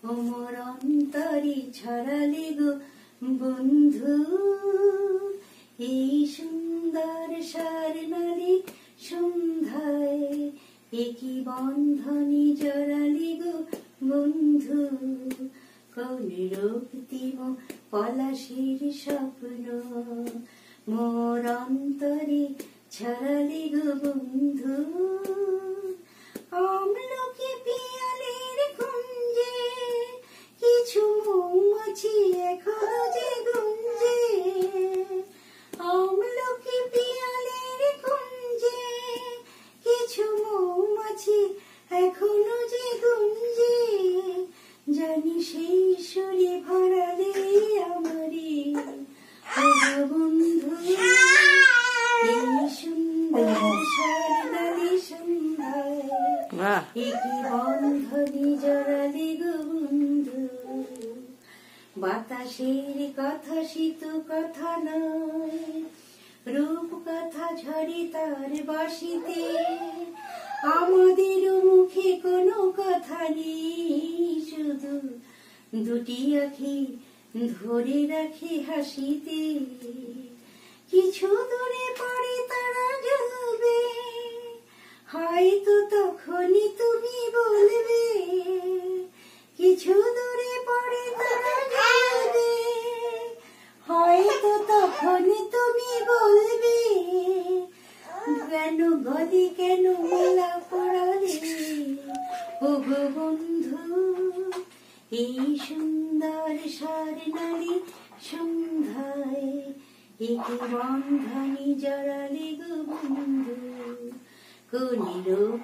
ওমর অন্তরে ছড়ালে গো বন্ধু, এই সুন্দর স্বর্ণালী সন্ধ্যায় একই বন্ধনে জড়ালে গো বন্ধু। কোন রক্তিম পলাশের স্বপ্ন মোর অন্তরে ছড়ালে গো বন্ধু। আমলকি পিয়ালের কুঞ্জে কিছু মৌমাছি এখনো যে গুঞ্জে, আমলকি পিয়ালের কুঞ্জে কিছু মৌমাছি এখনো যে গুঞ্জে। জানি সেই সুরে ভরালে আমারে বন্ধু, এই সুন্দর স্বর্ণালী সন্ধ্যায় একই বন্ধনে জড়ালে গো বন্ধু। বাতাসের কথা শীত কথা নয়, রূপ কথা ঝরে তার বাঁশিতে, আমাদের মুখে কোনো কথা নেই, শুধু দুটি আঁখি ধরে রাখে হাসিতে। কিছু দূরে পড়ে তারা জ্বলবে, হয়তো তখনই তুমি বলবে। কিছু দূরে পড়ে তারা জ্বলবে, হয়তো তখনই তুমি বলবে। কেন গলে কেন মালা পড়ালে ও গো বন্ধু, এই সুন্দর স্বর্ণালী সন্ধ্যায় একই বন্ধনে জড়ালে গো বন্ধু। কোন রূপ